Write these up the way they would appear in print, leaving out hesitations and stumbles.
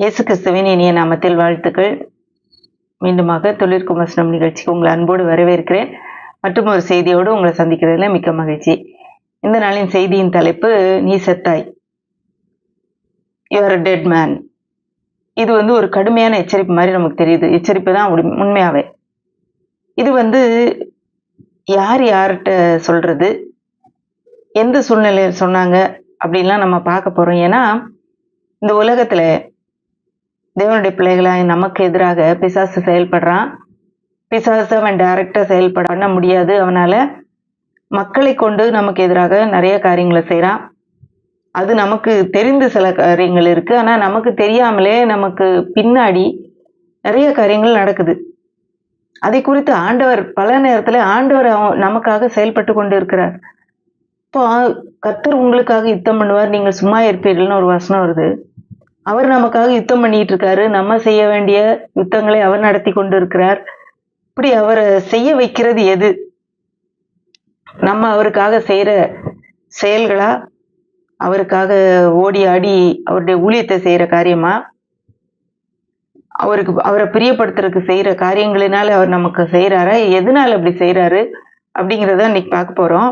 இயேசு கிறிஸ்துவின் இனிய நாமத்தில் வாழ்த்துக்கள். மீண்டுமாக தொழிற்கும் வசனம் நிகழ்ச்சிக்கு உங்களை அன்போடு வரவேற்கிறேன். மற்றும் ஒரு செய்தியோடு உங்களை சந்திக்கிறதுல மிக்க மகிழ்ச்சி. இந்த நாளின் செய்தியின் தலைப்பு, நீ செத்தாய், யூ ஆர் டெட் மேன். இது ஒரு கடுமையான எச்சரிப்பு மாதிரி நமக்கு தெரியுது. எச்சரிப்பு தான் உண்மையாவே. இது யார் யார்கிட்ட சொல்றது, எந்த சூழ்நிலையில் சொன்னாங்க அப்படின்லாம் நம்ம பார்க்க போறோம். ஏன்னா இந்த உலகத்துல தேவனுடைய பிள்ளைகளாய் நமக்கு எதிராக பிசாசு செயல்படுறான். பிசாசு அவன் டைரக்டா பண்ண முடியாது. அவனால மக்களை கொண்டு நமக்கு எதிராக நிறைய காரியங்களை செய்யறான். அது நமக்கு தெரிந்து சில காரியங்கள் இருக்கு. ஆனா நமக்கு தெரியாமலே நமக்கு பின்னாடி நிறைய காரியங்கள் நடக்குது. அதை குறித்து ஆண்டவர் பல நேரத்துல நமக்காக செயல்பட்டு கொண்டு இருக்கிறார். இப்போ கர்த்தர் உங்களுக்காக யுத்தம் பண்ணுவார், நீங்கள் சும்மா இருப்பீர்கள்னு ஒரு வசனம் வருது. அவர் நமக்காக யுத்தம் பண்ணிட்டு இருக்காரு. நம்ம செய்ய வேண்டிய யுத்தங்களை அவர் நடத்தி கொண்டு இருக்கிறார். இப்படி அவரை செய்ய வைக்கிறது எது? நம்ம அவருக்காக செய்யற செயல்களா, அவருக்காக ஓடி ஆடி அவருடைய ஊழியத்தை செய்யற காரியமா, அவரை பிரியப்படுத்துறதுக்கு செய்யற காரியங்களினால அவர் நமக்கு செய்யறாரா, எதனால அப்படி செய்யறாரு அப்படிங்கிறத இன்னைக்கு பார்க்க போறோம்.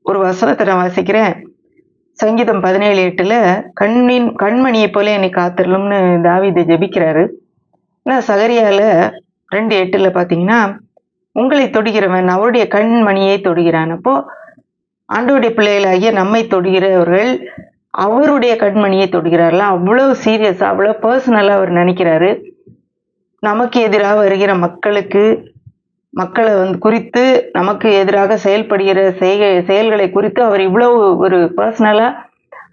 ஒரு வசனத்தை நான் வாசிக்கிறேன். சங்கீதம் 17:8 கண்மணியை போல என்னை காத்திரலும்னு தாவீது ஜெபிக்கிறாரு. ஆனா சகரியால 2:8 பாத்தீங்கன்னா, உங்களை தொடுகிறவன் அவருடைய கண்மணியை தொடுகிறான். அப்போ ஆண்டவருடைய பிள்ளைகளாகிய நம்மை தொடுகிறவர்கள் அவருடைய கண்மணியை தொடுகிறார்கள். அவ்வளவு சீரியஸா, அவ்வளவு பர்சனலா அவர் நினைக்கிறாரு. நமக்கு எதிராக வருகிற மக்களை குறித்து, நமக்கு எதிராக செயல்படுகிற செயல்களை குறித்து அவர் இவ்வளவு ஒரு பர்சனலா,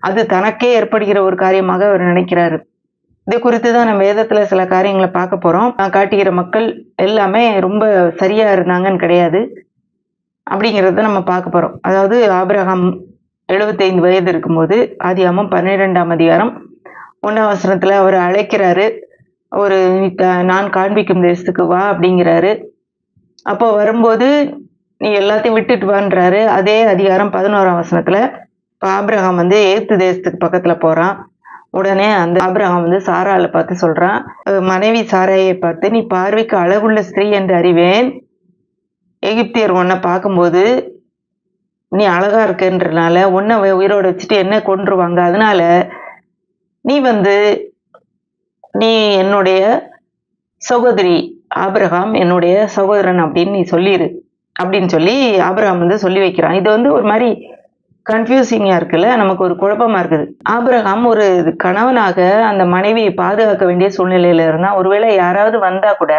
அது தனக்கே ஏற்படுகிற ஒரு காரியமாக அவர் நினைக்கிறாரு. இதை குறித்து தான் நம்ம வேதத்துல சில காரியங்களை பார்க்க போறோம். காட்டுகிற மக்கள் எல்லாமே ரொம்ப சரியா இருந்தாங்கன்னு கிடையாது அப்படிங்கிறத நம்ம பார்க்க போறோம். அதாவது ஆபிரகாம் 75 வயது இருக்கும்போது, ஆதியாகமம் 12ஆம் அதிகாரம் 1ஆம் வசனத்துல அவர் அழைக்கிறாரு. நான் காண்பிக்கும் தேசத்துக்கு வா அப்படிங்கிறாரு. அப்போ வரும்போது நீ எல்லாத்தையும் விட்டுட்டு வான்றாரு. அதே அதிகாரம் 11ஆம் வசனத்துல ஆபிரகாம் எகிப்து தேசத்துக்கு பக்கத்துல போறான். உடனே அந்த ஆபிரகாம் சாராளை பார்த்து சொல்றான், மனைவி சாராயை பார்த்து, நீ பார்வைக்கு அழகுள்ள ஸ்திரீ என்று அறிவேன். எகிப்தியர் உன்னை பார்க்கும்போது நீ அழகா இருக்குன்றனால உன்னை உயிரோட வச்சுட்டு என்ன கொன்றுவாங்க. அதனால நீ என்னுடைய சகோதரி, ஆபிரகாம் என்னுடைய சகோதரன் அப்படின்னு நீ சொல்லிரு அப்படின்னு சொல்லி ஆபிரகாம் சொல்லி வைக்கிறான். இது ஒரு மாதிரி கன்ஃபியூசிங்கா இருக்குல்ல, நமக்கு ஒரு குழப்பமா இருக்குது. ஆபிரகாம் ஒரு கணவனாக அந்த மனைவியை பாதுகாக்க வேண்டிய சூழ்நிலையில இருந்தா, ஒருவேளை யாராவது வந்தா கூட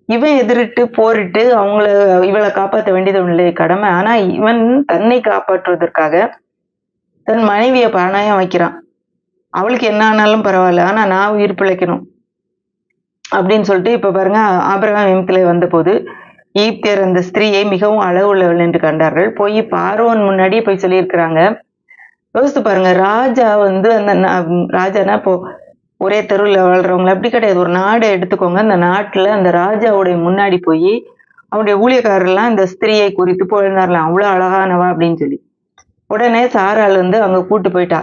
இவன் எதிரிட்டு போரிட்டு இவளை காப்பாற்ற வேண்டியது கடமை. ஆனா இவன் தன்னை காப்பாற்றுவதற்காக தன் மனைவியை பணயம் வைக்கிறான். அவளுக்கு என்ன ஆனாலும் பரவாயில்ல, ஆனா நான் உயிர் பிழைக்கணும் அப்படின்னு சொல்லிட்டு, இப்ப பாருங்க, ஆபிரகாம் எகிப்திலே வந்த போது எகிப்தியர் அந்த ஸ்திரீயை மிகவும் அழகுள்ளவள் என்று கண்டார்கள். போய் பார்வோன் முன்னாடியே போய் சொல்லியிருக்கிறாங்க. யோசித்து பாருங்க, ராஜா அந்த ராஜானா இப்போ ஒரே தெருவில் வாழ்றவங்களை அப்படி கிடையாது. ஒரு நாடு எடுத்துக்கோங்க. அந்த நாட்டுல அந்த ராஜாவுடைய முன்னாடி போய் அவனுடைய ஊழியக்காரர்லாம் இந்த ஸ்திரீயை குறித்து புகழ்ந்தாரலாம், அவ்வளவு அழகானவா அப்படின்னு சொல்லி. உடனே சாராள் அங்க கூட்டு போயிட்டா.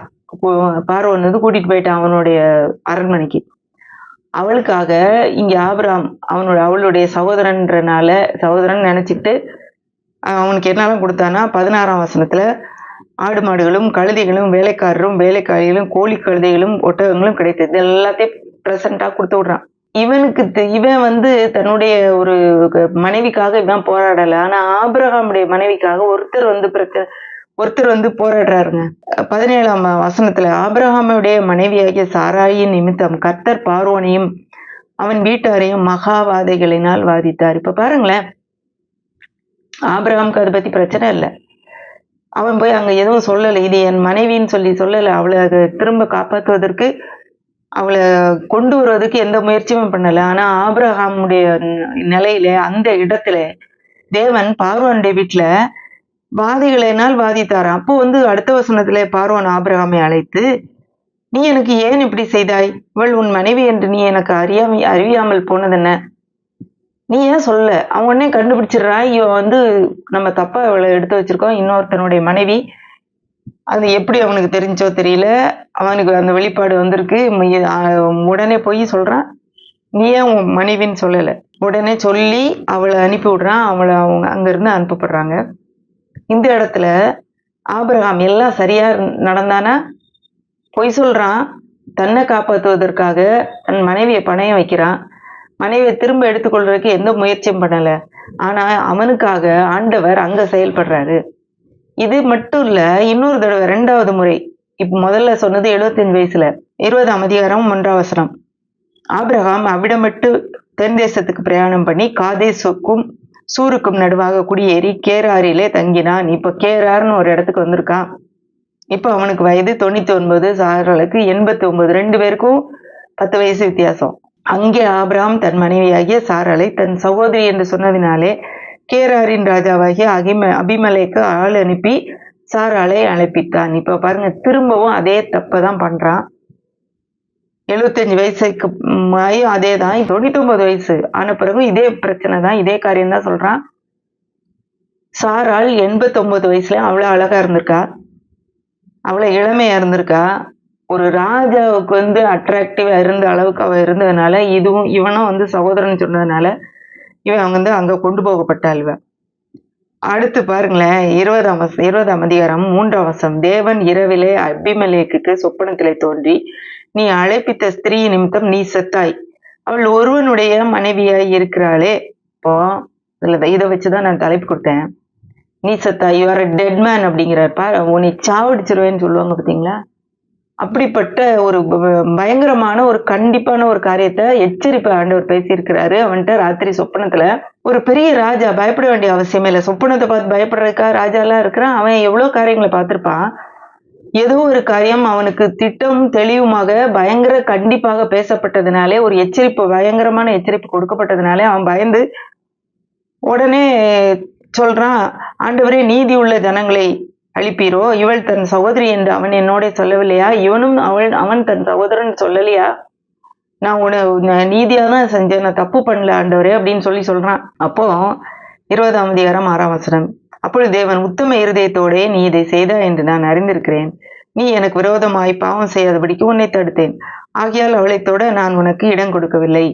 பார்வோன் கூட்டிட்டு போயிட்டான் அவனுடைய அரண்மனைக்கு. அவளுக்காக இங்க ஆபிரகாம் அவளுடைய சகோதரன் நினைச்சுக்கிட்டு அவனுக்கு என்னெல்லாம் கொடுத்தானா, 16ஆம் வசனத்துல ஆடு மாடுகளும் கழுதைகளும் வேலைக்காரரும் வேலைக்காரிகளும் கோழி கழுதைகளும் ஒட்டகங்களும் கிடைத்தது. எல்லாத்தையும் பிரசண்டா கொடுத்து விடுறான். இவன் தன்னுடைய ஒரு மனைவிக்காக இவன் போராடல. ஆனா ஆபிரகாமுடைய மனைவிக்காக ஒருத்தர் போராடுறாருங்க. 17ஆம் வசனத்துல, ஆபிரகாமுடைய மனைவியாகிய சாராயின் நிமித்தம் கர்த்தர் பார்வோனையும் அவன் வீட்டாரையும் மகாவாதைகளினால் வாதித்தார். இப்ப பாருங்களேன், ஆபிரகாமுக்கு அதை பத்தி பிரச்சனை இல்லை. அவன் போய் அங்க எதுவும் சொல்லலை, இது என் மனைவின்னு சொல்லலை. அவளை திரும்ப காப்பாற்றுவதற்கு, அவளை கொண்டு வருவதற்கு எந்த முயற்சியும் பண்ணல. ஆனா ஆபிரகாமுடைய நிலையில, அந்த இடத்துல தேவன் பார்வோனுடைய வீட்டுல வாதிகளினால் வாதித்தாராம். அப்போ அடுத்த வசனத்துல பார்வோன் ஆபிரகாமை அழைத்து, நீ எனக்கு ஏன் இப்படி செய்தாய்? இவள் உன் மனைவி என்று நீ எனக்கு அறியாமல் போனதென்ன? நீ ஏன் சொல்ல? அவன் உடனே கண்டுபிடிச்சிடுறான், இவன் நம்ம தப்பா இவளை எடுத்து வச்சிருக்கோம், இன்னொருத்தனுடைய மனைவி அது எப்படி அவனுக்கு தெரிஞ்சோ தெரியல. அவனுக்கு அந்த வெளிப்பாடு வந்திருக்கு. உடனே போய் சொல்றான், நீ ஏன் உன் மனைவின்னு சொல்லல? உடனே சொல்லி அவளை அனுப்பி விடுறான். அவங்க அங்கிருந்து அனுப்பப்படுறாங்க. இந்த இடத்துல ஆபிரகாம் எல்லாம் சரியா நடந்தானா? பொய் சொல்றான். தன்னை காப்பாத்துவதற்காக தன் மனைவியை பணயம் வைக்கிறான். மனைவியை திரும்ப எடுத்துக்கொள்றதுக்கு எந்த முயற்சியும் பண்ணல. ஆனா அவனுக்காக ஆண்டவர் அங்க செயல்படுறாரு. இது மட்டும் இல்ல, இன்னொரு தடவை 2வது முறை. இப்ப முதல்ல சொன்னது 75 வயசுல. 20ஆம் அதிகாரம் 1ஆம் வசனம். ஆபிரகாம் அவ்விடமிட்டு தென் தேசத்துக்கு பிரயாணம் பண்ணி காதேசுக்கும் சூருக்கும் நடுவாக குடியேறி கேராரிலே தங்கினான். இப்ப கேரார்னு ஒரு இடத்துக்கு வந்திருக்கான். இப்ப அவனுக்கு வயது 99, சாராளுக்கு 89. 2 பேருக்கும் 10 வயசு வித்தியாசம். அங்கே ஆபிரகாம் தன் மனைவியாகிய சாராளை தன் சகோதரி என்று சொன்னதினாலே கேராரின் ராஜாவாகிய அபிமெலேக்கு ஆள் அனுப்பி சாராளை அழைப்பித்தான். இப்ப பாருங்க, திரும்பவும் அதே தப்பதான் பண்றான். 75 வயசுக்கு அதே தான். 99 வயசு ஆன பிறகு இதே பிரச்சனை தான், இதே காரியம் தான் சொல்றான். சாராள் 89 வயசுல அவ்வளவு அழகா இருந்திருக்கா, அவ்வளவு இளமையா இருந்திருக்கா. ஒரு ராஜாவுக்கு அட்ராக்டிவா இருந்த அளவுக்கு அவ இருந்ததுனால, இவனும் சகோதரன் சொன்னதுனால இவன் அங்க கொண்டு போகப்பட்டாள். இவன் அடுத்து பாருங்களேன், 20ஆம் அதிகாரம் 3ஆம் வசனம். தேவன் இரவிலே அபிமெலேக்குக்கு சொப்பனத்திலே தோன்றி, நீ அழைப்பித்த ஸ்திரீ நிமித்தம் நீ செத்தாய், அவள் ஒருவனுடைய மனைவியாய் இருக்கிறாளே. இப்போ இதை வச்சுதான் நான் தலைப்பு கொடுத்தேன். நீ செத்தாய், யூ ஆர் டெட் மேன் அப்படிங்கிறார். உன்னை சாவடிச்சிருவேன்னு சொல்லுவாங்க பார்த்தீங்களா? அப்படிப்பட்ட ஒரு பயங்கரமான ஒரு கண்டிப்பான ஒரு காரியத்தை எச்சரிப்பை ஆண்டவர் பேசியிருக்கிறாரு. அவன்கிட்ட ராத்திரி சொப்பனத்துல ஒரு பெரிய ராஜா, பயப்பட வேண்டிய அவசியமே இல்லை. சொப்பனத்தை பார்த்து பயப்படுறதுக்கா ராஜா எல்லாம் இருக்கிறான்? அவன் எவ்வளவு காரியங்களை பார்த்திருப்பான். ஏதோ ஒரு காரியம் அவனுக்கு திட்டம் தெளிவுமாக பயங்கர கண்டிப்பாக பேசப்பட்டதுனாலே, ஒரு எச்சரிப்பு, பயங்கரமான எச்சரிப்பு கொடுக்கப்பட்டதுனாலே அவன் பயந்து உடனே சொல்றான், ஆண்டவரே நீதி உள்ள ஜனங்களை அழிப்பீரோ, இவள் தன் சகோதரி என்று அவன் என்னோட சொல்லவில்லையா? இவனும் அவன் தன் சகோதரன் சொல்லலையா? நான் நீதியாதான் செஞ்சேன், நான் தப்பு பண்ணல ஆண்டவரே அப்படின்னு சொல்றான். அப்போ 20ஆம் அதிகாரம் 6ஆம் வசனம். அப்பொழுது தேவன், உத்தம இருதயத்தோடே நீ இதை செய்தா என்று நான் அறிந்திருக்கிறேன். நீ எனக்கு விரோதமாய் பாவம் செய்யாதபடிக்கு உன்னை தடுத்தேன். ஆகையால் அவளை தொட நான் உனக்கு இடம் கொடுக்கவில்லை.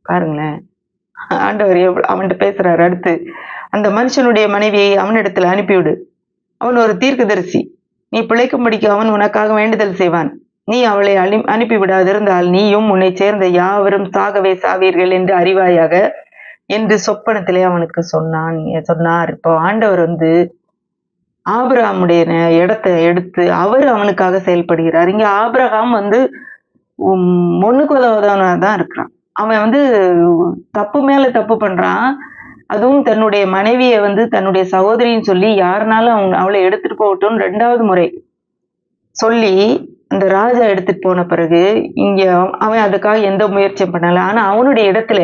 பாருங்களேன், ஆண்டவர் அவன்கிட்ட பேசுறாரு. அடுத்து, அந்த மனுஷனுடைய மனைவியை அவனிடத்துல அனுப்பிவிடு, அவன் ஒரு தீர்க்கதரிசி, நீ பிழைக்கும்படிக்கு அவன் உனக்காக வேண்டுதல் செய்வான். நீ அவளை அனுப்பிவிடாதிருந்தால் நீயும் உன்னை சேர்ந்த யாவரும் சாகவே சாவீர்கள் என்று அறிவாயாக என்று சொப்பனத்திலே அவனுக்கு சொன்னார். இப்போ ஆண்டவர் ஆபிரகாமுடைய இடத்தை எடுத்து அவர் அவனுக்காக செயல்படுகிறார். இங்க ஆபிரகாம் முன்னுக்கு தான் இருக்கிறான். அவன் தப்பு மேல தப்பு பண்றான். அதுவும் தன்னுடைய மனைவியை தன்னுடைய சகோதரின்னு சொல்லி யாருனாலும் அவளை எடுத்துட்டு போகட்டும் 2வது முறை சொல்லி அந்த ராஜா எடுத்துட்டு போன பிறகு இங்க அவன் அதுக்காக எந்த முயற்சியும் பண்ணல. ஆனா அவனுடைய இடத்துல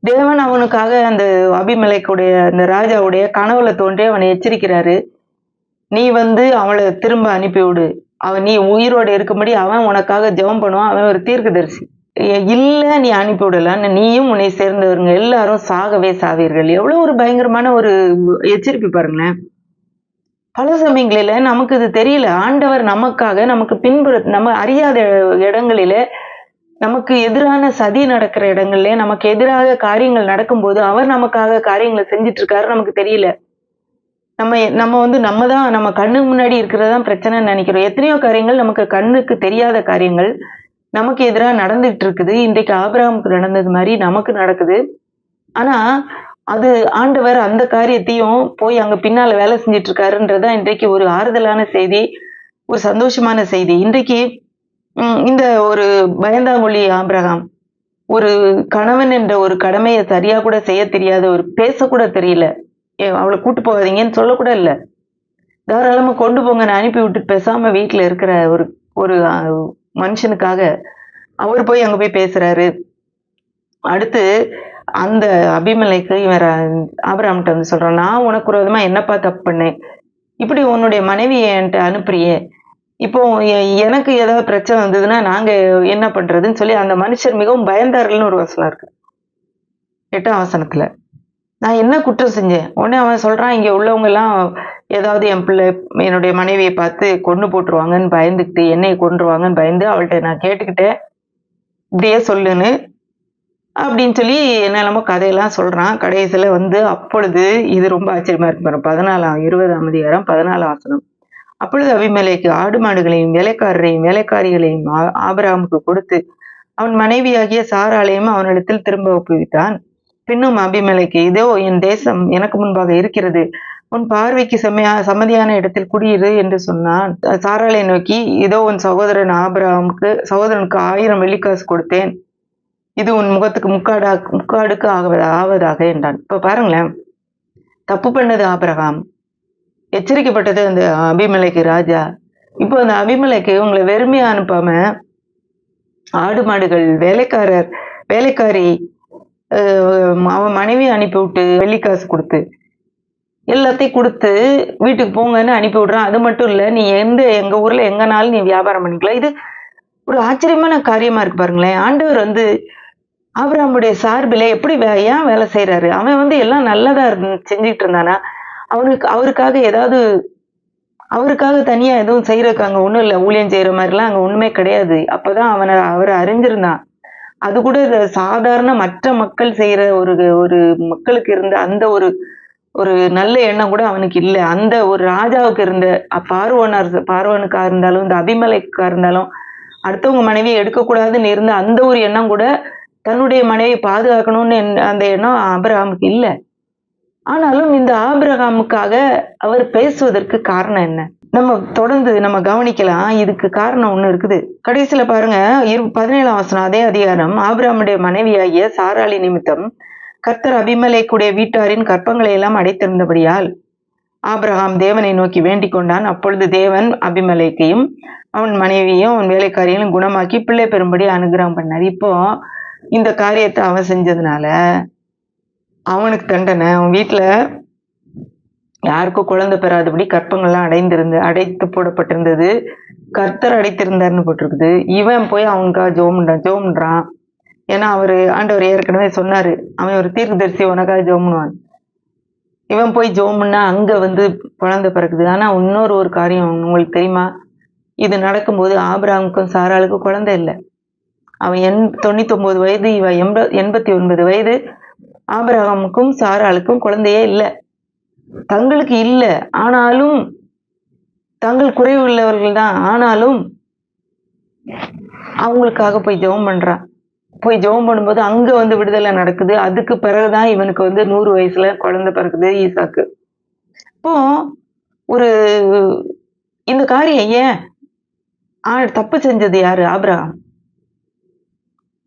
தேவன் அவனுக்காக அந்த அபிமெலேக்குடைய அந்த ராஜாவுடைய கனவுல தோன்றி அவனை எச்சரிக்கிறாரு. நீ அவளை திரும்ப அனுப்பிவிடு, நீ உயிரோடு இருக்கும்படி அவன் உனக்காக ஜெபம் பண்ணுவான். அவன் ஒரு தீர்க்கதரிசி. இல்ல நீ அனுப்பிவிடலான்னு நீயும் உன்னை சேர்ந்தவருங்க எல்லாரும் சாகவே சாவீர்கள். எவ்வளவு ஒரு பயங்கரமான ஒரு எச்சரிப்பு பாருங்களேன். பல சமயங்களில நமக்கு இது தெரியல. ஆண்டவர் நமக்காக நமக்கு நம்ம அறியாத இடங்களில, நமக்கு எதிரான சதி நடக்கிற இடங்கள்ல, நமக்கு எதிராக காரியங்கள் நடக்கும்போது அவர் நமக்காக காரியங்களை செஞ்சிட்டு இருக்காரு. நமக்கு தெரியல. நம்ம தான் நம்ம கண்ணு முன்னாடி இருக்கிறதான் பிரச்சனைன்னு நினைக்கிறோம். எத்தனையோ காரியங்கள் நமக்கு கண்ணுக்கு தெரியாத காரியங்கள் நமக்கு எதிராக நடந்துகிட்டு இருக்குது. இன்றைக்கு ஆபிரகாமுக்கு நடந்தது மாதிரி நமக்கு நடக்குது. ஆனா அது ஆண்டவர் அந்த காரியத்தையும் போய் அங்க பின்னால வேலை செஞ்சிட்டு இருக்காருன்றதுதான் இன்றைக்கு ஒரு ஆறுதலான செய்தி, ஒரு சந்தோஷமான செய்தி. இன்றைக்கு இந்த ஒரு பயந்தாங்கொள்ளி ஆபிரகாம், ஒரு கணவன் என்ற ஒரு கடமையை சரியா கூட செய்ய தெரியாத, ஒரு பேசக்கூட தெரியல, அவளை கூட்டு போகாதீங்கன்னு சொல்லக்கூட இல்லை, தாராளமா கொண்டு போங்க நான் அனுப்பி விட்டு பேசாம வீட்டுல இருக்கிற ஒரு மனுஷனுக்காக அவர் போய் அங்க போய் பேசுறாரு. அடுத்து அந்த அபிமெலேக்கு இவன் ஆபிரகாம்கிட்ட சொல்றான், நான் உனக்கு விரோதமா என்னப்பா தப்பு பண்ணேன், இப்படி உன்னுடைய மனைவியை என்கிட்ட அனுப்புறியே, இப்போ எனக்கு ஏதாவது பிரச்சனை வந்ததுன்னா நாங்க என்ன பண்றதுன்னு சொல்லி அந்த மனுஷர் மிகவும் பயந்தார்கள்னு ஒரு வசனம் இருக்கு 8ஆம் வசனத்துல. நான் என்ன குற்றம் செஞ்சேன்? உடனே அவன் சொல்றான், இங்க உள்ளவங்க எல்லாம் ஏதாவது என்னுடைய மனைவியை பார்த்து கொன்னு போட்டுருவாங்கன்னு பயந்துகிட்டு, என்னைய கொன்றுவாங்கன்னு பயந்து அவள்ட்ட நான் கேட்டுக்கிட்டேன். இப்படியே சொல்லுன்னு அப்படின்னு சொல்லி என்னென்னமோ கதையெல்லாம் சொல்றான். கடைசியில வந்து அப்பொழுது இது ரொம்ப ஆச்சரியமா இருக்கு பாருங்க. 20ஆம் அதிகாரம் 14ஆம் வசனம். அப்பொழுது அபிமெலேக்கு ஆடு மாடுகளையும் வேலைக்காரரையும் வேலைக்காரிகளையும் ஆபிரகாமுக்கு கொடுத்து அவன் மனைவியாகிய சாராளையும் அவனிடத்தில் திரும்ப ஒப்புவித்தான். பின்னும் அபிமெலேக்கு, இதோ என் தேசம் எனக்கு முன்பாக இருக்கிறது, உன் பார்வைக்கு சம்மதியான இடத்தில் குடியிரு என்று சொன்னான். சாராளை நோக்கி, இதோ உன் சகோதரனுக்கு 1000 வெள்ளிக்காசு கொடுத்தேன், இது உன் முகத்துக்கு முக்காடுக்கு ஆவதாக என்றான். இப்ப பாருங்களேன், தப்பு பண்ணது ஆபிரகாம், எச்சரிக்கப்பட்டது அந்த அபிமெலேக்கு ராஜா. இப்போ அந்த அபிமெலேக்கு உங்களை வெறுமையா அனுப்பாம ஆடு மாடுகள், வேலைக்காரர், வேலைக்காரி, அவன் மனைவி அனுப்பி விட்டு வெள்ளிக்காசு கொடுத்து எல்லாத்தையும் கொடுத்து வீட்டுக்கு போங்கன்னு அனுப்பி விடுறான். அது மட்டும் இல்ல, நீ எங்க ஊர்ல எங்கனாலும் நீ வியாபாரம் பண்ணிக்கலாம். இது ஒரு ஆச்சரியமான காரியமா இருக்கு பாருங்களேன். ஆண்டவர் வந்து ஆபிரகாமுடைய சார்பில எப்படி ஏன் வேலை செய்யறாரு? அவன் வந்து எல்லாம் நல்லதா செஞ்சுட்டு இருந்தானா? அவருக்காக தனியா எதுவும் செய்யறதுக்கு அங்க ஒண்ணும் இல்ல. ஊழியம் செய்யற மாதிரிலாம் அங்க ஒண்ணுமே கிடையாது. அப்பதான் அவர் அறிஞ்சிருந்தான். அது கூட சாதாரண மற்ற மக்கள் செய்யற ஒரு மக்களுக்கு இருந்த அந்த ஒரு நல்ல எண்ணம் கூட அவனுக்கு இல்ல. அந்த ஒரு ராஜாவுக்கு இருந்த பார்வோனுக்கா இருந்தாலும், இந்த அபிமெலேக்கா இருந்தாலும், அடுத்தவங்க மனைவியை எடுக்கக்கூடாதுன்னு இருந்த அந்த ஒரு எண்ணம் கூட, தன்னுடைய மனைவியை பாதுகாக்கணும்னு அந்த எண்ணம் ஆபிரகாமுக்கு இல்ல. ஆனாலும் இந்த ஆபிரகாமுக்காக அவர் பேசுவதற்கு காரணம் என்ன? நம்ம தொடர்ந்து கவனிக்கலாம். இதுக்கு காரணம் ஒண்ணு இருக்குது. கடைசியில பாருங்க, 17ஆம் வசனம், அதே அதிகாரம். ஆபிரகாமுடைய மனைவியாகிய சாராளி நிமித்தம் கர்த்தர் அபிமெலேக்குடைய வீட்டாரின் கற்பங்களை எல்லாம் அடைத்திருந்தபடியால் ஆபிரகாம் தேவனை நோக்கி வேண்டிக் கொண்டான். அப்பொழுது தேவன் அபிமெலேக்கையும் அவன் மனைவியும் அவன் வேலைக்காரியும் குணமாக்கி பிள்ளை பெறும்படி அனுகிரகம் பண்ணார். இப்போ இந்த காரியத்தை அவன் செஞ்சதுனால அவனுக்கு தண்டனை. அவன் வீட்டுல யாருக்கும் குழந்தை பெறாதபடி கற்பங்கள்லாம் அடைத்து போடப்பட்டிருந்தது. கர்த்தர் அடைத்திருந்தாருன்னு போட்டிருக்குது. இவன் போய் அவனுக்காக ஜெபம் பண்றான். ஏன்னா ஆண்டவர் ஏற்கனவே சொன்னாரு, அவன் ஒரு தீர்க்கதரிசி, உனக்காக ஜெபம் பண்ணுவான். இவன் போய் ஜெபம் பண்ணா அங்க வந்து குழந்தை பிறக்குது. ஆனா இன்னொரு ஒரு காரியம் உங்களுக்கு தெரியுமா? இது நடக்கும்போது ஆபிரகாமுக்கும் சாராளுக்கும் குழந்தை இல்லை. அவன் 99 வயது, இவ 89 வயது. ஆபிரகாமுக்கும் சாராளுக்கும் குழந்தையே இல்லை. தங்களுக்கு இல்ல, ஆனாலும் தங்கள் குறைவு உள்ளவர்கள் தான், ஆனாலும் அவங்களுக்காக போய் ஜெபம் பண்றான். போய் ஜெபம் பண்ணும்போது அங்க வந்து விடுதலை நடக்குது. அதுக்கு பிறகுதான் இவனுக்கு வந்து 100 வயசுல குழந்தை பிறக்குது, ஈசாக்கு. இப்போ ஒரு இந்த காரியம் ஏன்? தப்பு செஞ்சது யாரு? ஆபிரகாம்.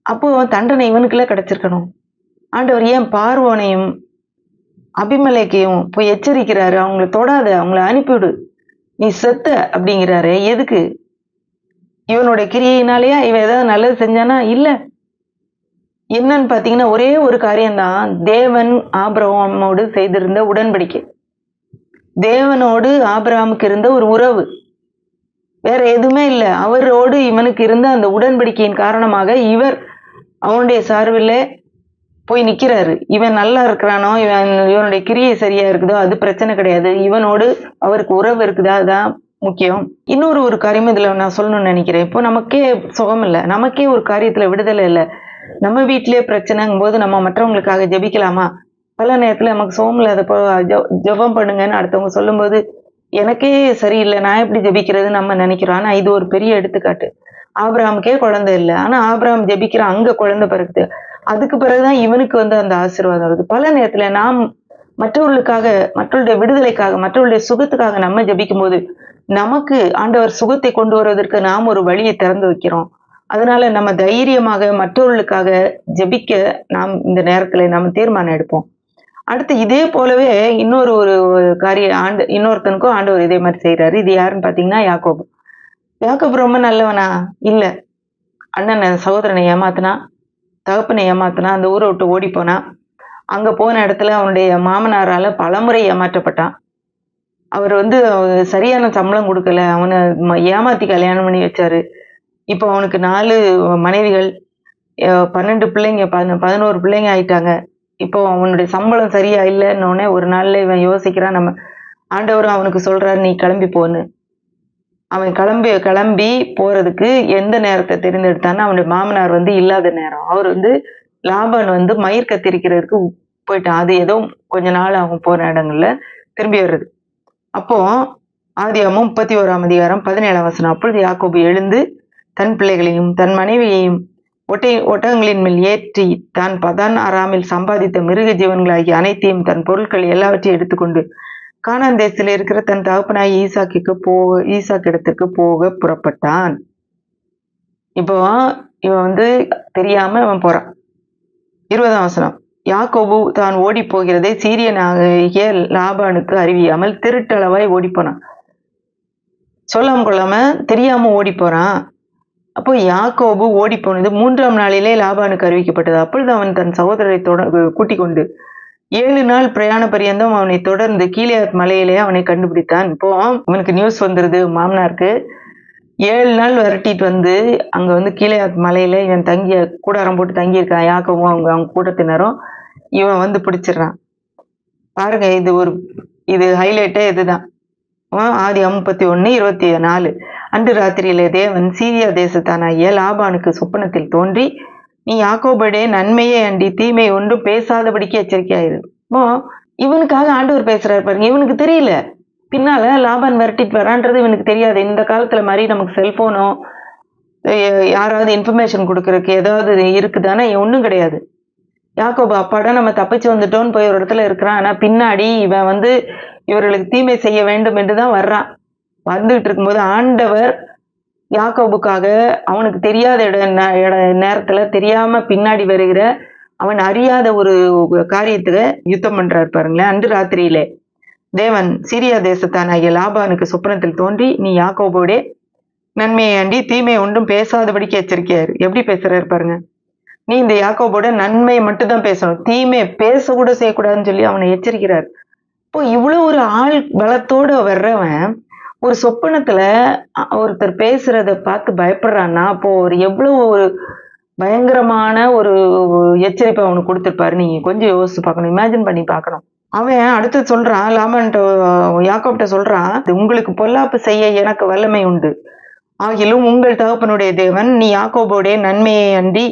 அப்போ தண்டனை இவனுக்குள்ள கிடைச்சிருக்கணும். ஆண்டவர் ஏன் பார்வோனையும் அபிமெலேக்கையும் போய் எச்சரிக்கிறாரு, அவங்கள தொடாத, அவங்கள அனுப்பிவிடு, நீ செத்த அப்படிங்கிறாரு. எதுக்கு? இவனுடைய கிரியையினாலயா? இவன் ஏதாவது நல்லது செஞ்சானா? இல்ல. என்னன்னு பாத்தீங்கன்னா, ஒரே ஒரு காரியம்தான். தேவன் ஆபிரகாமோடு செய்திருந்த உடன்படிக்கை, தேவனோடு ஆபிரகாமுக்கு இருந்த ஒரு உறவு, வேற எதுவுமே இல்ல. அவரோடு இவனுக்கு இருந்த அந்த உடன்படிக்கையின் காரணமாக இவர் அவனுடைய சார்பில் போய் நிக்கிறாரு. இவன் நல்லா இருக்கிறானோ, இவனுடைய கிரியை சரியா இருக்குதோ, அது பிரச்சனை கிடையாது. இவனோடு அவருக்கு உறவு இருக்குதா, அதுதான் முக்கியம். இன்னொரு ஒரு காரியம் இதுல நான் சொல்லணும்னு நினைக்கிறேன். இப்போ நமக்கே சுகம் இல்லை, நமக்கே ஒரு காரியத்துல விடுதலை இல்லை, நம்ம வீட்டிலேயே பிரச்சனைங்கும் போது நம்ம மற்றவங்களுக்காக ஜெபிக்கலாமா? பல நேரத்துல நமக்கு சுகம் இல்லாதப்போ ஜெபம் பண்ணுங்கன்னு அடுத்தவங்க சொல்லும்போது எனக்கே சரியில்லை, நான் எப்படி ஜெபிக்கிறதுன்னு நம்ம நினைக்கிறோம். ஆனா இது ஒரு பெரிய எடுத்துக்காட்டு. ஆபிரகாமுக்கே குழந்தை இல்லை, ஆனா ஆபிரகாம் ஜெபிக்கிறான், அங்க குழந்தை பிறகுது. அதுக்கு பிறகுதான் இவனுக்கு வந்து அந்த ஆசீர்வாதம் வருது. பல நேரத்துல நாம் மற்றவர்களுக்காக, மற்றவருடைய விடுதலைக்காக, மற்றவருடைய சுகத்துக்காக நம்ம ஜெபிக்கும் போது நமக்கு ஆண்டவர் சுகத்தை கொண்டு வருவதற்கு நாம் ஒரு வழியை திறந்து வைக்கிறோம். அதனால நம்ம தைரியமாக மற்றவர்களுக்காக ஜெபிக்க நாம் இந்த நேரத்துல நம்ம தீர்மானம் எடுப்போம். அடுத்து இதே போலவே இன்னொரு ஒரு காரியம் இன்னொருத்தனுக்கும் ஆண்டவர் இதே மாதிரி செய்யறாரு. இது யாருன்னு பாத்தீங்கன்னா யாக்கோபு. யாக்கோபு ரொம்ப நல்லவனா? இல்ல. அண்ணன் சகோதரனை ஏமாத்தினா, தகப்பனை ஏமாத்தினா, அந்த ஊரை விட்டு ஓடி போனா. அங்க போன இடத்துல அவனுடைய மாமனாரால பலமுறை ஏமாற்றப்பட்டான். அவர் வந்து சரியான சம்பளம் கொடுக்கல, அவனை ஏமாத்தி கல்யாணம் பண்ணி வச்சாரு. இப்போ அவனுக்கு 4 மனைவிகள், 12 பிள்ளைங்க, 11 பிள்ளைங்க ஆயிட்டாங்க. இப்போ அவனுடைய சம்பளம் சரியா இல்லைன்னொடனே ஒரு நாள்ல இவன் யோசிக்கிறான், நம்ம ஆண்டவரும் அவனுக்கு சொல்றாரு, நீ கிளம்பி போன்னு. அவன் கிளம்பி கிளம்பி போறதுக்கு எந்த நேரத்தை தேர்ந்தெடுத்தான்னா, அவனுடைய மாமனார் வந்து இல்லாத நேரம். அவர் வந்து லாபான் வந்து மயிர் கத்தரிக்கிறதுக்கு போயிட்டான். அது ஏதோ கொஞ்ச நாள் ஆகும் போற இடங்கள்ல திரும்பி வர்றது. அப்போ ஆதியாகமம் 31ஆம் அதிகாரம் 17ஆம் வசனம். அப்பொழுது யாக்கோபு எழுந்து தன் பிள்ளைகளையும் தன் மனைவியையும் ஒட்டகங்களின் மேல் ஏற்றி தான் பதான் அராமில் சம்பாதித்த மிருக ஜீவன்களாகிய அனைத்தையும் தன் பொருட்கள் எல்லாவற்றையும் எடுத்துக்கொண்டு கானான் தேசத்தில் இருக்கிற தன் தகப்பனாய் ஈசாக்கு இடத்துக்கு போக புறப்பட்டான். இப்போ இவன் வந்து தெரியாம இவன் போறான். 20ஆம் வசனம். யாக்கோபு தான் ஓடி போகிறதை சீரியனாகிய லாபானுக்கு அறிவியாமல் திருட்டளவாய் ஓடி போனான். சொல்லாம கொள்ளாம தெரியாம ஓடி போறான். அப்போ யாக்கோபு ஓடி போனது 3ஆம் நாளிலே லாபானுக்கு அறிவிக்கப்பட்டது. அப்பொழுது அவன் தன் சகோதரரை கூட்டிக் கொண்டு 7 நாள் பிரயாண பரியந்தம் அவனை தொடர்ந்து கீலேயாத் மலையிலே அவனை கண்டுபிடித்தான். இப்போ அவனுக்கு நியூஸ் வந்துருது மாமனாருக்கு. 7 நாள் விரட்டிட்டு வந்து அங்க வந்து கீலேயாத் மலையில இவன் கூடாரம் போட்டு தங்கியிருக்கான். யாக்கோவும் அவங்க கூட்டத்தினரும் இவன் வந்து பிடிச்சிடுறான். பாருங்க, இது ஹைலைட்டே இதுதான். ஆதியாகமம் 31:24. அன்று ராத்திரியிலே தேவன் சீரியா தேசத்தானாகிய லாபானுக்கு சொப்பனத்தில் தோன்றி, நீ யாக்கோபுடைய நன்மையை அண்டி தீமை ஒன்றும் பேசாதபடிக்கு எச்சரிக்கையாயிரு. இப்போ இவனுக்காக ஆண்டவர் பேசுறாரு பாருங்க. இவனுக்கு தெரியல, பின்னால லாபான் விரட்டிட்டு வரான்றது இவனுக்கு தெரியாது. இந்த காலத்துல மாதிரி நமக்கு செல்போனோ யாராவது இன்ஃபர்மேஷன் கொடுக்கறதுக்கு ஏதாவது இருக்குதானே? ஒன்றும் கிடையாது. யாக்கோபு அப்பாடா நம்ம தப்பிச்சு வந்துட்டோன்னு போய் ஒரு இடத்துல இருக்கிறான். ஆனா பின்னாடி இவன் வந்து இவர்களுக்கு தீமை செய்ய வேண்டும் என்றுதான் வர்றான். வந்துகிட்டு இருக்கும்போது ஆண்டவர் யாக்கோபுக்காக அவனுக்கு தெரியாத நேரத்துல தெரியாம பின்னாடி வருகிற அவன் அறியாத ஒரு காரியத்துக்கு யுத்தம் பண்றாரு பாருங்களேன். அன்று ராத்திரியிலே தேவன் சீரியா தேசத்தானாகிய லாபானுக்கு சொப்பனத்தில் தோன்றி, நீ யாக்கோபோடைய நன்மையை அண்டி தீமை ஒன்றும் பேசாதபடிக்கு எச்சரிக்கையாரு. எப்படி பேசுறாரு பாருங்க. நீ இந்த யாக்கோபோட நன்மையை மட்டும் தான் பேசணும், தீமை பேசக்கூட செய்யக்கூடாதுன்னு சொல்லி அவனை எச்சரிக்கிறார். இப்போ இவ்வளவு ஒரு ஆள் பலத்தோட வர்றவன் ஒரு சொப்பனத்துல ஒருத்தர் பேசுறத பார்த்து பயப்படுறான்னா, அப்போ எவ்வளவு ஒரு பயங்கரமான ஒரு எச்சரிப்பை அவனுக்கு கொடுத்திருப்பாரு. நீங்க கொஞ்சம் யோசிச்சு பார்க்கணும், இமேஜின் பண்ணி பார்க்கணும். அவன் அடுத்து சொல்றான், லாபான்ட்ட யாக்கோப்ட்ட சொல்றான், உங்களுக்கு பொல்லாப்பு செய்ய எனக்கு வல்லமை உண்டு. ஆகிலும் உங்கள் தகப்பனுடைய தேவன் நீ யாக்கோபோடைய நன்மையை அண்டி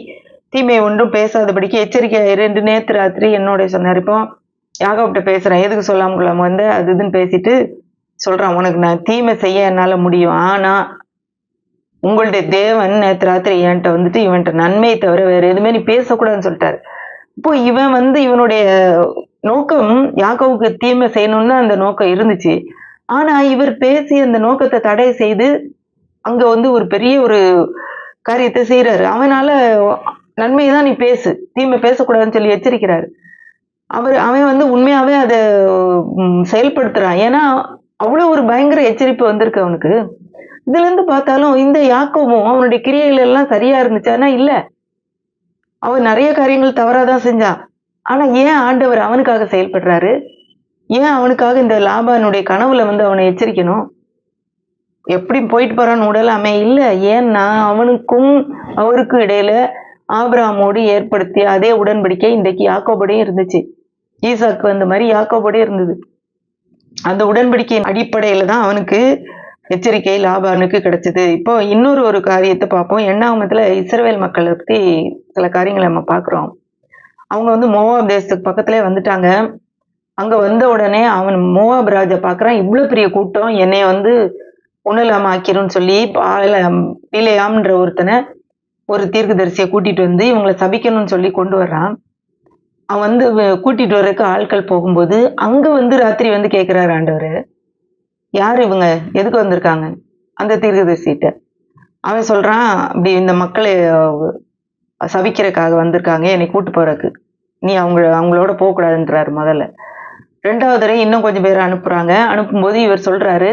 தீமை ஒன்றும் பேசாதபடிக்கு எச்சரிக்கையாயிரு என்று நேத்து ராத்திரி என்னோட சொன்னார். இப்போ யாக்கோப்ட்ட பேசுறேன், எதுக்கு சொல்லாம கொள்ளாம வந்து அது இதுன்னு பேசிட்டு சொல்றான், உனக்கு நான் தீமை செய்ய என்னால முடியும், ஆனா உங்களுடைய தேவன் நேத்து ராத்திரி என்கிட்ட வந்துட்டு இவன்கிட்ட நன்மையை தவிர வேற எதுவுமே நீ பேசக்கூடாதுன்னு சொல்லிட்டாரு. இப்போ இவன் வந்து இவனுடைய நோக்கம் யாக்கோவுக்கு தீமை செய்யணும்னு அந்த நோக்கம் இருந்துச்சு. ஆனா இவர் பேசி அந்த நோக்கத்தை தடை செய்து அங்க வந்து ஒரு பெரிய ஒரு காரியத்தை செய்யறாரு. அவனால நன்மையை தான் நீ பேசு, தீமை பேசக்கூடாதுன்னு சொல்லி எச்சரிக்கிறாரு. அவன் வந்து உண்மையாவே அதை செயல்படுத்துறான். ஏன்னா அவ்வளவு ஒரு பயங்கர எச்சரிப்பு வந்திருக்கு அவனுக்கு. இதுல இருந்து பார்த்தாலும் இந்த யாக்கோபும் அவனுடைய கிரியைகள் எல்லாம் சரியா இருந்துச்சானா இல்ல, அவன் நிறைய காரியங்கள் தவறாதான் செஞ்சான். ஆனா ஏன் ஆண்டவர் அவனுக்காக செயல்படுறாரு? ஏன் அவனுக்காக இந்த லாபானுடைய கனவுல வந்து அவனை எச்சரிக்கணும்? எப்படி போயிட்டு போறான்னு விடலாமே? இல்ல, ஏன்னா அவனுக்கும் அவருக்கும் இடையில ஆபிரகாமோடு ஏற்படுத்திய அதே உடன்படிக்கை இன்றைக்கு யாக்கோபோடையும் இருந்துச்சு. ஈசாக்கு வந்த மாதிரி யாக்கோபோடையும் இருந்தது. அந்த உடன்படிக்கையின் அடிப்படையில தான் அவனுக்கு எச்சரிக்கை லாபானுக்கு கிடைச்சது. இப்போ இன்னொரு ஒரு காரியத்தை பார்ப்போம். எண்ணாகமத்துல இஸ்ரவேல் மக்களை பத்தி சில காரியங்களை நம்ம பார்க்கிறோம். அவங்க வந்து மோவாப் தேசத்துக்கு பக்கத்திலே வந்துட்டாங்க. அங்க வந்த உடனே அவன் மோவாப் ராஜா பாக்குறான், இவ்வளவு பெரிய கூட்டம் என்னைய வந்து உணலாம ஆக்கிரும்னு சொல்லி பிலேயாம்ன்ற ஒருத்தனை ஒரு தீர்க்கதரிசியை கூட்டிட்டு வந்து இவங்களை சபிக்கணும்னு சொல்லி கொண்டு வர்றான். அவன் வந்து கூட்டிட்டு வர்றதுக்கு ஆட்கள் போகும்போது அங்க வந்து ராத்திரி வந்து கேட்கிறாரு ஆண்டவர், யாரு இவங்க, எதுக்கு வந்திருக்காங்க? அந்த தீர்க்கதரிசிட்ட அவன் சொல்றான், இப்படி இந்த மக்களை சபிக்கிறதுக்காக வந்திருக்காங்க, என்னை கூட்டு போறதுக்கு, நீ அவங்களோட போகக்கூடாதுன்றாரு முதல்ல. 2வது தடவை இன்னும் கொஞ்சம் பேரை அனுப்புறாங்க. அனுப்பும்போது இவர் சொல்றாரு,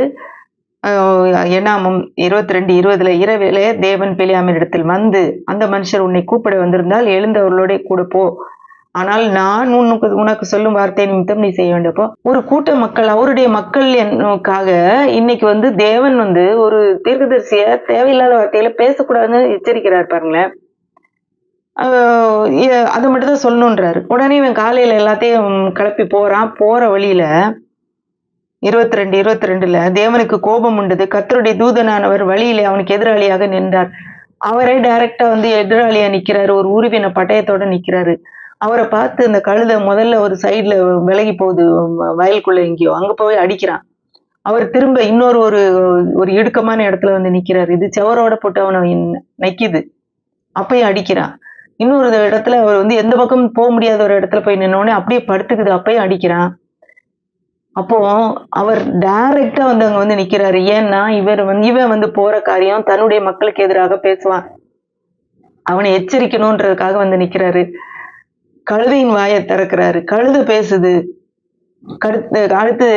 எண்ணாகமம் 22:20 இரவிலே தேவன் பிலேயாமின் இடத்தில் வந்து, அந்த மனுஷர் உன்னை கூப்பிட வந்திருந்தால் எழுந்தவர்களோட கூட போ, ஆனால் நான் உனக்கு சொல்லும் வார்த்தை நிமித்தம் நீ செய்ய வேண்டியப்போ ஒரு கூட்ட மக்கள், அவருடைய மக்கள் என்னக்காக இன்னைக்கு வந்து தேவன் வந்து ஒரு தீர்க்கதரிசிய தேவையில்லாத வார்த்தையில பேசக்கூடாதுன்னு எச்சரிக்கிறார் பாருங்களேன். அதை மட்டும் தான் சொல்லணுன்றாரு. உடனே இவன் காலையில எல்லாத்தையும் கிளப்பி போறான். போற வழியில 22:22ல தேவனுக்கு கோபம் உண்டது. கர்த்தருடைய தூதனானவர் வழியிலே அவனுக்கு எதிராளியாக நின்றார். அவரே டைரக்டா வந்து எதிராளியா நிக்கிறாரு. ஒரு உருவின பட்டயத்தோட நிக்கிறாரு. அவரை பார்த்து இந்த கழுதை முதல்ல ஒரு சைடுல விலகி போகுது, வயலுக்குள்ள எங்கேயோ. அங்க போய் அடிக்கிறான். அவர் திரும்ப இன்னொரு ஒரு ஒரு இடுக்கமான இடத்துல வந்து நிக்கிறாரு. இது செவரோட போட்டு அவனை நைக்குது. அப்பயும் அடிக்கிறான். இன்னொரு இடத்துல அவர் வந்து எந்த பக்கமும் போக முடியாத ஒரு இடத்துல போய் நின்னோடனே அப்படியே படுத்துக்குது. அப்பயும் அடிக்கிறான். அப்போ அவர் டைரக்டா வந்து அங்க வந்து நிக்கிறாரு. ஏன்னா இவன் வந்து போற காரியம் தன்னுடைய மக்களுக்கு எதிராக பேசுவான். அவனை எச்சரிக்கணும்ன்றதுக்காக வந்து நிக்கிறாரு. கழுதையின் வாயை திறக்கிறாரு. கழுதை பேசுது. அடுத்து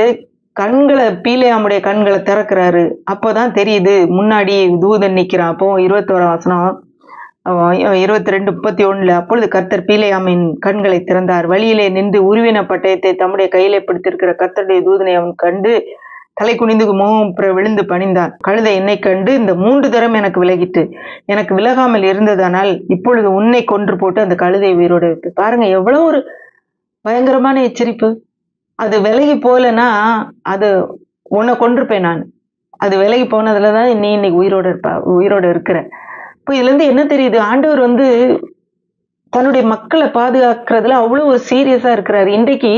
பீலேயாமுடைய கண்களை திறக்கிறாரு. அப்போதான் தெரியுது முன்னாடி தூதன் நிக்கிறான். அப்போ 21 வசனம் 22:31 அப்பொழுது கர்த்தர் பீலேயாமின் கண்களை திறந்தார். வழியிலே நின்று உருவின பட்டயத்தை தம்முடைய கையிலே பிடித்திருக்கிற கர்த்தருடைய தூதனை அவன் கண்டு தலை குனிந்து முகம் விழுந்து பணிந்தான். கழுதை என்னை கண்டு இந்த 3 தரம் எனக்கு விலகிட்டு, எனக்கு விலகாமல் இருந்ததானால் இப்பொழுது உன்னை கொன்று போட்டு அந்த கழுதை உயிரோட வைத்து. பாருங்க எவ்வளவு ஒரு பயங்கரமான எச்சரிப்பு. அது விலகி போலன்னா அது உன்னை கொன்றுப்பேன் நான். அது விலகி போனதுலதான் நீ இன்னைக்கு உயிரோட இருக்கிற. இப்போ இதுல இருந்து என்ன தெரியுது? ஆண்டவர் வந்து தன்னுடைய மக்களை பாதுகாக்கிறதுல அவ்வளவு ஒரு சீரியஸா இருக்கிறாரு. இன்றைக்கு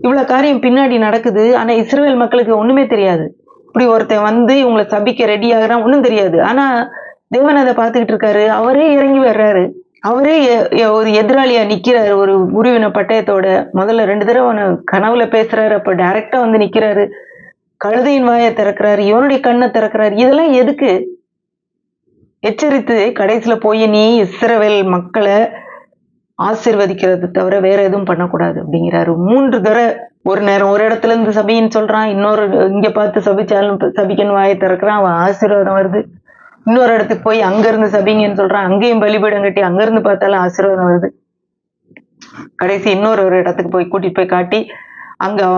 இவ்வளவு காரியம் பின்னாடி நடக்குது. ஆனா இஸ்ரவேல் மக்களுக்கு ஒண்ணுமே தெரியாது. இப்படி ஒருத்தன் வந்து இவங்களை சபிக்க ரெடி ஆகுறான், ஒண்ணும் தெரியாது. ஆனா தேவன் அதை பார்த்துக்கிட்டு இருக்காரு. அவரே இறங்கி வர்றாரு. அவரே ஒரு எதிராளியா நிக்கிறாரு. ஒரு உருவின பட்டயத்தோட முதல்ல 2 தடவை அவனை கனவுல பேசுறாரு. அப்ப டைரக்டா வந்து நிக்கிறாரு. கழுதையின் வாயை திறக்கிறாரு. இவனுடைய கண்ணை திறக்கிறாரு. இதெல்லாம் எதுக்கு? எச்சரித்து கடைசியில போய் நீ இஸ்ரவேல் மக்களை ஆசீர்வதிக்கிறது தவிர வேற எதுவும் பண்ணக்கூடாது அப்படிங்கிறாரு. 3 தடவை ஒரு நேரம் ஒரு இடத்துல இருந்து சபின்னு சொல்றான். இன்னொரு இங்க பார்த்து சபிச்சாலும் சபிக்கன்னு வாயை திறக்கிறான். அவன் ஆசீர்வாதம் வருது. இன்னொரு இடத்துக்கு போய் அங்க இருந்து சபிங்கன்னு சொல்றான். அங்கேயும் பலிபீடம் கட்டி அங்க இருந்து பார்த்தாலும் ஆசீர்வாதம் வருது. கடைசி இன்னொரு இடத்துக்கு போய் கூட்டிட்டு போய் காட்டி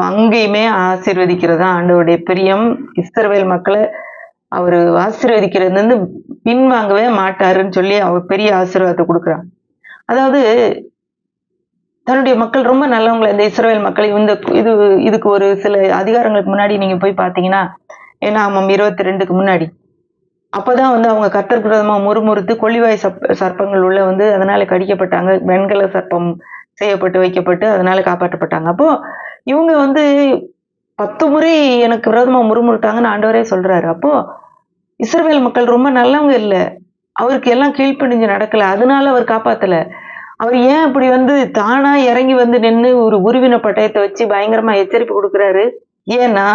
அங்கேயுமே ஆசீர்வதிக்கிறதா ஆண்டவருடைய பிரியம். இஸ்ரவேல் மக்களை அவரு ஆசீர்வதிக்கிறது வந்து பின்வாங்கவே மாட்டாருன்னு சொல்லி அவர் பெரிய ஆசீர்வாதத்தை கொடுக்குறான். அதாவது தன்னுடைய மக்கள் ரொம்ப நல்லவங்களை, இந்த இஸ்ரவேல் மக்கள் இதுக்கு ஒரு சில அதிகாரங்களுக்கு முன்னாடி நீங்க போய் பாத்தீங்கன்னா, என்னாகமம் 22க்கு முன்னாடி அப்பதான் வந்து அவங்க கர்த்தருக்கு விரோதமா முறுமுறுத்து கொள்ளிவாய் சர்ப்பங்கள் உள்ள வந்து அதனால கடிக்கப்பட்டாங்க. வெண்கல சர்ப்பம் செய்யப்பட்டு வைக்கப்பட்டு அதனால காப்பாற்றப்பட்டாங்க. அப்போ இவங்க வந்து 10 முறை எனக்கு விரோதமா முறுமுறுத்தாங்கன்னு ஆண்டவரே சொல்றாரு. அப்போ இஸ்ரவேல் மக்கள் ரொம்ப நல்லவங்க இல்ல. அவருக்கு எல்லாம் கீழ்ப்படிஞ்சு நடக்கல. அதனால அவர் காப்பாத்தல. அவர் ஏன் இப்படி வந்து தானா இறங்கி வந்து நின்று ஒரு உருவின பட்டயத்தை வச்சு பயங்கரமா எச்சரிப்பு கொடுக்குறாரு? ஏன்னா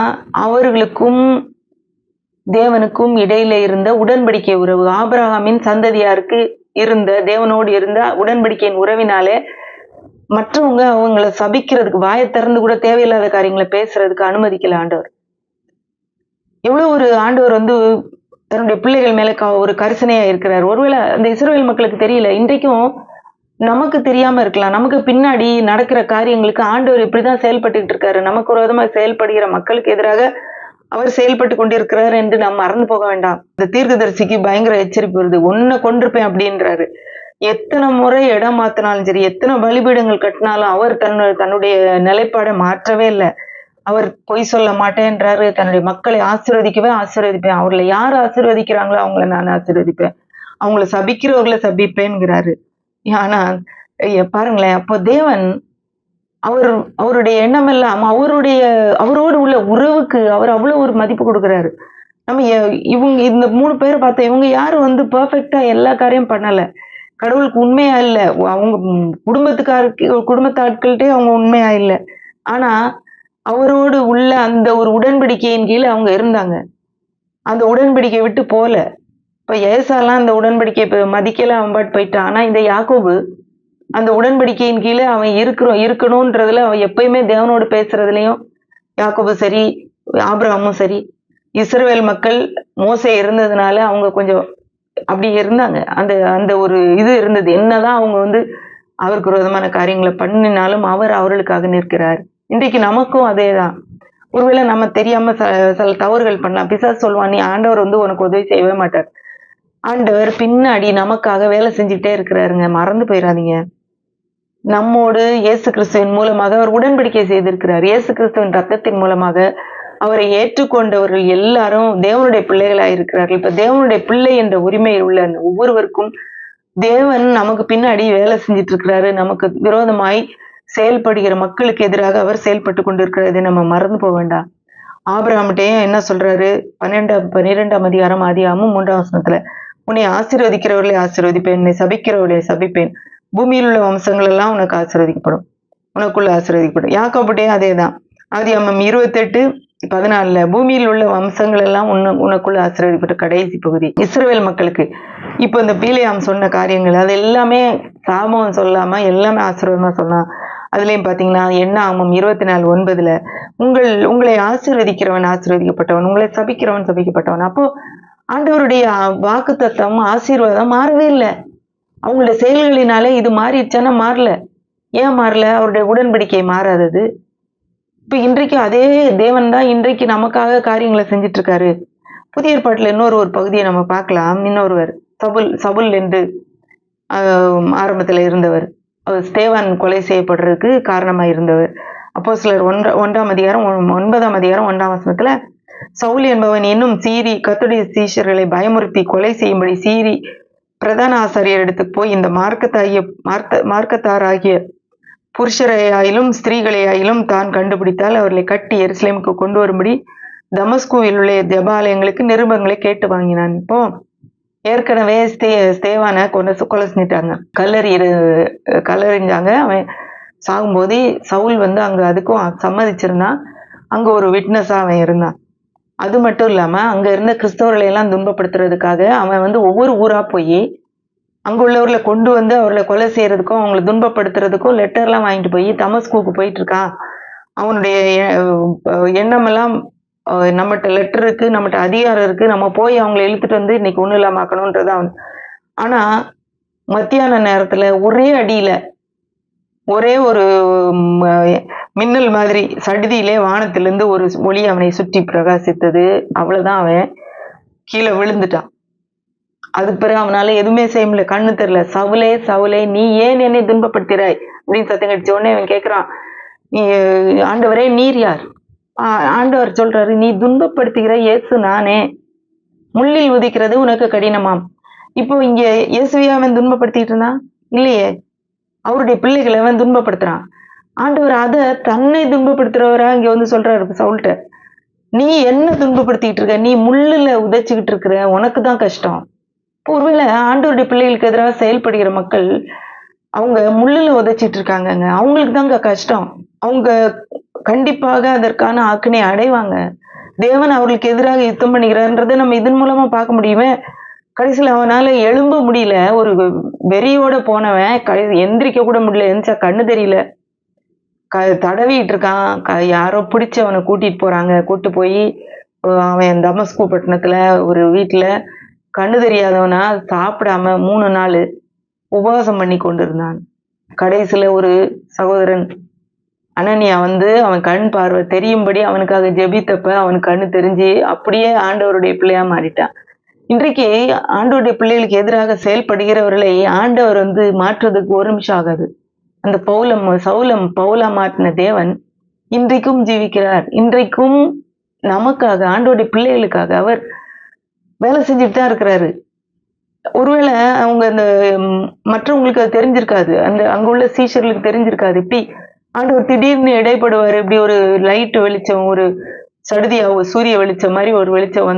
அவர்களுக்கும் தேவனுக்கும் இடையில இருந்த உடன்படிக்கை உறவு, ஆபிரகாமின் சந்ததியாருக்கு இருந்த தேவனோடு இருந்த உடன்படிக்கையின் உறவினாலே மற்றவங்க அவங்கள சபிக்கிறதுக்கு வாயை திறந்து கூட தேவையில்லாத காரியங்களை பேசுறதுக்கு அனுமதிக்கல ஆண்டவர். எவ்வளவு ஒரு ஆண்டவர் வந்து தன்னுடைய பிள்ளைகள் மேல ஒரு கரிசனையா இருக்கிறார். ஒருவேளை அந்த இஸ்ரவேல் மக்களுக்கு தெரியல. இன்றைக்கும் நமக்கு தெரியாம இருக்கலாம். நமக்கு பின்னாடி நடக்கிற காரியங்களுக்கு ஆண்டவர் இப்படிதான் செயல்பட்டுக்கிட்டு இருக்காரு. நமக்கு விரோதமா செயல்படுகிற மக்களுக்கு எதிராக அவர் செயல்பட்டு கொண்டிருக்கிறார் என்று நாம் மறந்து போக வேண்டாம். இந்த தீர்க்கதரிசிக்கு பயங்கர எச்சரிப்பு வருது. ஒன்ன கொண்டிருப்பேன் அப்படின்றாரு. எத்தனை முறை இடம் மாத்தினாலும் சரி, எத்தனை பலிபீடங்கள் கட்டினாலும் அவர் தன்னுடைய நிலைப்பாடை மாற்றவே இல்லை. அவர் பொய் சொல்ல மாட்டேன்றாரு. தன்னுடைய மக்களை ஆசீர்வதிப்பேன். அவர்களை யார் ஆசீர்வதிக்கிறாங்களோ அவங்கள நான் ஆசீர்வதிப்பேன். அவங்கள சபிக்கிறவர்களை சபிப்பேன்கிறாரு. ஆனா பாருங்களேன், அப்போ தேவன் அவருடைய எண்ணம் எல்லாம் அவரோடு உள்ள உறவுக்கு அவர் அவ்வளவு ஒரு மதிப்பு கொடுக்கிறாரு. நம்ம இவங்க இந்த 3 பேரை பார்த்தா இவங்க யாரும் வந்து பெர்ஃபெக்டா எல்லா காரியம் பண்ணல. கடவுளுக்கு உண்மையா இல்ல. அவங்க குடும்பத்தாட்கள்கிட்டே அவங்க உண்மையா இல்ல. ஆனா அவரோடு உள்ள அந்த ஒரு உடன்படிக்கையின் கீழே அவங்க இருந்தாங்க. அந்த உடன்படிக்கை விட்டு போல. இப்ப ஏசாலாம் அந்த உடன்படிக்கை மதிக்கல, அவன் பாட்டு போயிட்டான். ஆனா இந்த யாக்கோபு அந்த உடன்படிக்கையின் கீழே அவன் இருக்கணும்ன்றதுல அவன் எப்பயுமே தேவனோடு பேசுறதுலயும் யாக்கோபு சரி, ஆபிரகாமும் சரி, இஸ்ரவேல் மக்கள் மோசே இருந்ததுனால அவங்க கொஞ்சம் அப்படி இருந்தாங்க. அந்த ஒரு இது இருந்தது. என்னதான் அவங்க வந்து அவருக்கு விரோதமான காரியங்களை பண்ணினாலும் அவர் அவர்களுக்காக நிற்கிறார். இன்றைக்கு நமக்கும் அதேதான். ஒருவேளை நம்ம தெரியாம சில தவறுகள் பண்ணலாம். பிசாசு சொல்லுவான், நீ ஆண்டவர் வந்து உனக்கு உதவி செய்யவே மாட்டார். ஆண்டவர் பின்னாடி நமக்காக வேலை செஞ்சுட்டே இருக்கிறாருங்க. மறந்து போயிடாதீங்க. நம்மோடு இயேசு கிறிஸ்துவின் மூலமாக அவர் உடன்படிக்கை செய்திருக்கிறார். இயேசு கிறிஸ்துவின் ரத்தத்தின் மூலமாக அவரை ஏற்றுக்கொண்டவர்கள் எல்லாரும் தேவனுடைய பிள்ளைகளாய் இருக்கிறார்கள். இப்ப தேவனுடைய பிள்ளை என்ற உரிமை உள்ள ஒவ்வொருவருக்கும் தேவன் நமக்கு பின்னாடி வேலை செஞ்சுட்டு இருக்கிறாரு. நமக்கு விரோதமாய் செயல்படுகிற மக்களுக்கு எதிராக அவர் செயல்பட்டு கொண்டிருக்கிறார். இதை நம்ம மறந்து போக வேண்டாம். ஆபிரகாம்கிட்டயும் என்ன சொல்றாரு? 12ஆம் அதிகாரம் ஆதியாகமம் 3ஆம் வசனத்துல, உன்னை ஆசீர்வதிக்கிறவர்களை ஆசீர்வதிப்பேன், என்னை சபிக்கிறவர்களை சபிப்பேன், பூமியில் உள்ள வம்சங்கள் எல்லாம் உனக்கு ஆசீர்வதிக்கப்படும், உனக்குள்ள ஆசீர்வதிக்கப்படும். யாக்கோபுட்டையும் அதேதான். ஆதியாகமம் 28:14 பூமியில் உள்ள வம்சங்கள் எல்லாம் உனக்குள்ள ஆசீர்வதிக்கப்பட்ட கடைசி பகுதி இஸ்ரவேல் மக்களுக்கு. இப்ப இந்த பீலேயாம் சொன்ன காரியங்கள் அது எல்லாமே சாபம் சொல்லாம எல்லாமே ஆசீர்வாதமா சொன்னான். அதுலயும் பாத்தீங்கன்னா எண்ணாகமம் 24:9 உங்களை ஆசீர்வதிக்கிறவன் ஆசீர்வதிக்கப்பட்டவன், உங்களை சபிக்கிறவன் சபிக்கப்பட்டவன். அப்போ ஆண்டவருடைய வாக்குத்தத்தம் ஆசீர்வாதம் மாறவே இல்லை. அவங்களுடைய செயல்களினாலே இது மாறிடுச்சானா மாறல. ஏன் மாறல? அவருடைய உடன்படிக்கை மாறாதது. இப்ப இன்றைக்கு அதே தேவன் தான் இன்றைக்கு நமக்காக காரியங்களை செஞ்சுட்டு இருக்காரு. புதிய ஏற்பாட்டுல ஒரு பகுதியை நம்ம பார்க்கலாம். இன்னொருவர் சவுல் என்று ஆரம்பத்துல இருந்தவர், ஸ்தேவான் கொலை செய்யப்படுறதுக்கு காரணமா இருந்தவர். அப்போஸ்தலர் 1ஆம் அதிகாரம் 9ஆம் அதிகாரம் 1ஆம் வசனத்துல, சவுல் என்பவன் இன்னும் சீறி கர்த்தருடைய சீஷர்களை பயமுறுத்தி கொலை செய்யும்படி சீறி பிரதான ஆசாரியர் இடத்துக்கு போய் இந்த மார்க்கத்தாராகிய புருஷரையாயிலும் ஸ்திரீகளையாயிலும் தான் கண்டுபிடித்தால் அவர்களை கட்டி எருசலேமுக்கு கொண்டு வரும்படி தமஸ்குவில் உள்ள ஜெபாலயங்களுக்கு நிருபங்களை கேட்டு வாங்கினான். இப்போ ஏற்கனவே ஸ்தேவானை கொலை செஞ்சிட்டாங்க, கல்லறிஞ்சாங்க. அவன் சாகும்போது சவுல் அங்க அதுக்கும் சம்மதிச்சிருந்தான். அங்க ஒரு விட்னஸா அவன் இருந்தான். அது மட்டும் இல்லாம அங்க இருந்த கிறிஸ்தவர்களை எல்லாம் துன்பப்படுத்துறதுக்காக அவன் ஒவ்வொரு ஊரா போய் அங்க உள்ளவர்களை கொண்டு அவர்களை கொலை செய்யறதுக்கும் அவங்களை துன்பப்படுத்துறதுக்கும் லெட்டர்லாம் வாங்கிட்டு போய் தமஸ்குக்கு போயிட்டு இருக்கான். அவனுடைய எண்ணம் எல்லாம் நம்மகிட்ட லெட்டர் இருக்கு, நம்மகிட்ட அதிகாரம் இருக்கு, நம்ம போய் அவங்களை இழுத்துட்டு இன்னைக்கு ஒண்ணும் இல்லாம ஆக்கணும்ன்றது அவன். ஆனா மத்தியான நேரத்துல ஒரே அடியில ஒரே ஒரு மின்னல் மாதிரி சடுதியிலே வானத்திலிருந்து ஒரு ஒளி அவனை சுற்றி பிரகாசித்தது. அவ்வளவுதான், அவன் கீழே விழுந்துட்டான். அதுக்கு பிறகு அவனால எதுவுமே செய்ய முடியல, கண்ணு தெரியல. சவுலே சவுலே நீ ஏன் என்னை துன்பப்படுத்துகிறாய் அப்படின்னு சத்தம் கடிச்ச உடனே அவன் கேட்கிறான், நீ ஆண்டவரே நீர் யார்? ஆண்டவர் சொல்றாரு, நீ துன்பப்படுத்துகிற இயேசு நானே, முள்ளில் உதிக்கிறது உனக்கு கடினமாம். இப்போ இங்க இயேசுவையா அவன் துன்பப்படுத்திட்டு இருந்தான்? இல்லையே, அவருடைய பிள்ளைகளை அவன் துன்பப்படுத்துறான். ஆண்டவர் அதை தன்னை துன்பப்படுத்துறவரா இங்க சொல்றாரு சவுல்ட்ட, நீ என்ன துன்பப்படுத்திட்டு இருக்க, நீ முள்ளுல உதைச்சுக்கிட்டு இருக்கிற, உனக்கு தான் கஷ்டம். ஒருவேளை ஆண்டவருடைய பிள்ளைகளுக்கு எதிராக செயல்படுகிற மக்கள் அவங்க முள்ளுல உதைச்சிட்டு இருக்காங்கங்க, அவங்களுக்கு தாங்க கஷ்டம். அவங்க கண்டிப்பாக அதற்கான ஆக்கினை அடைவாங்க. தேவன் அவர்களுக்கு எதிராக யுத்தம் பண்ணுகிறார்ன்றதை நம்ம இதன் மூலமா பார்க்க முடியுமே. கடைசியில் அவனால எழும்ப முடியல, ஒரு வெறியோட போனவன் எந்திரிக்க கூட முடியல, எந்திரிச்சா கண்ணு தெரியல, தடவிட்டு இருக்கான். யாரோ பிடிச்சு அவனை கூட்டிட்டு போறாங்க. கூட்டு போய் அவன் தமஸ்கு பட்டணத்துல ஒரு வீட்டுல கண்ணு தெரியாதவனா சாப்பிடாம 3 நாள் உபவாசம் பண்ணி கொண்டிருந்தான். கடைசியில ஒரு சகோதரன் அனனியா அவன் கண் பார்வை தெரியும்படி அவனுக்காக ஜெபித்தப்ப அவனுக்கு கண்ணு தெரிஞ்சு அப்படியே ஆண்டவருடைய பிள்ளையா மாறிட்டான். இன்றைக்கு ஆண்டவருடைய பிள்ளைகளுக்கு எதிராக செயல்படுகிறவர்களை ஆண்டவர் மாற்றுறதுக்கு ஒரு நிமிஷம் ஆகாது. அந்த பவுலா மாற்றின தேவன் இன்றைக்கும் ஜீவிக்கிறார். இன்றைக்கும் நமக்காக, ஆண்டவருடைய பிள்ளைகளுக்காக அவர் வேலை செஞ்சுட்டு தான் இருக்கிறாரு. ஒருவேளை அவங்க மற்றவங்களுக்கு அது தெரிஞ்சிருக்காது, அங்க உள்ள சீஷர்களுக்கு தெரிஞ்சிருக்காது. இப்படி ஆண்டவர் திடீர்னு இடைப்படுவாரு. இப்படி ஒரு லைட் வெளிச்சம், ஒரு சடுதியா சூரிய வெளிச்சம் மாதிரி ஒரு வெளிச்சம்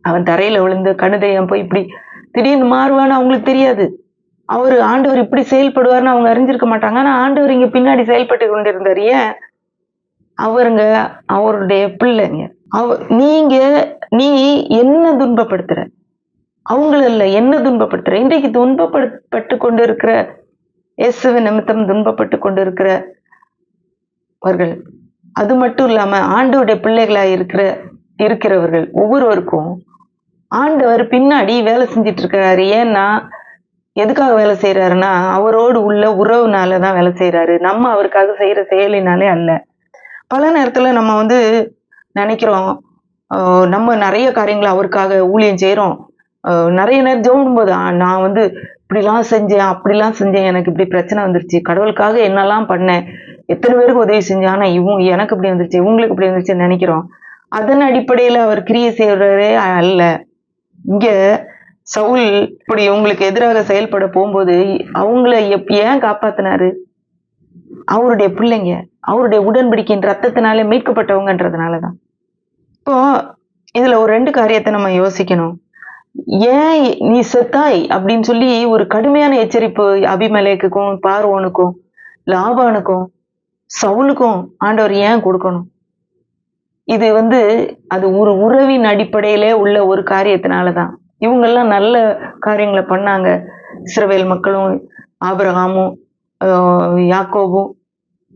அவன் தரையில விழுந்து கணுதையம் போய் இப்படி திடீர்னு மாறுவான்னு அவங்களுக்கு தெரியாது. ஆண்டவர் இப்படி செயல்படுவார்னு அவங்க அறிஞ்சிருக்க மாட்டாங்க. ஆனா ஆண்டவர் இங்க பின்னாடி செயல்பட்டு கொண்டிருந்தாரு. ஏன்? அவருடைய பிள்ளைங்க. நீ என்ன துன்பப்படுத்துற? அவங்கள இல்ல, என்ன துன்பப்படுத்துற? இன்றைக்கு துன்பப்பட்டு கொண்டு இருக்கிற, இயேசுவின் நிமித்தம் துன்பப்பட்டு கொண்டு இருக்கிறவர்கள், அது மட்டும் இல்லாம ஆண்டவருடைய பிள்ளைகளா இருக்கிறவர்கள் ஒவ்வொருவருக்கும் ஆண்டவர் பின்னாடி வேலை செஞ்சிட்டு இருக்கிறாரு. ஏன்னா எதுக்காக வேலை செய்யறாருன்னா அவரோடு உள்ள உறவுனாலதான் வேலை செய்யறாரு. நம்ம அவருக்காக செய்யற செயலினாலே அல்ல. பல நேரத்துல நம்ம நினைக்கிறோம், நம்ம நிறைய காரியங்களை அவருக்காக ஊழியம் செய்யறோம், நிறைய நேரம் ஜெபம் போது நான் வந்து இப்படிலாம் செஞ்சேன், அப்படிலாம் செஞ்சேன், எனக்கு இப்படி பிரச்சனை வந்துருச்சு, கடவுளுக்காக என்னெல்லாம் பண்ணேன், எத்தனை பேருக்கு உதவி செஞ்சேன், ஆனா எனக்கு இப்படி வந்துருச்சு, இவங்களுக்கு இப்படி வந்துருச்சுன்னு நினைக்கிறோம். அதன் அடிப்படையில அவர் கிரியை செய்யறவரே அல்ல. இங்க சவுல் இப்படி உங்களுக்கு எதிராக செயல்பட போகும்போது அவங்கள ஏன் காப்பாத்தினாரு? அவருடைய பிள்ளைங்க, அவருடைய உடன்படிக்கையின் ரத்தத்தினால மீட்கப்பட்டவங்கன்றதுனாலதான். இப்போ இதுல ஒரு 2 காரியத்தை நம்ம யோசிக்கணும். ஏன் நீ செத்தாய் அப்படின்னு சொல்லி ஒரு கடுமையான எச்சரிப்பு அபிமெலேக்குக்கும், பார்வோனுக்கும், லாபானுக்கும், சவுலுக்கும் ஆண்டவர் ஏன் கொடுக்கணும்? இது வந்து அது ஒரு உறவின் அடிப்படையிலே உள்ள ஒரு காரியத்தினாலதான். இவங்கெல்லாம் நல்ல காரியங்களை பண்ணாங்க. இஸ்ரவேல் மக்களும், ஆபிரகாமும், யாக்கோபும்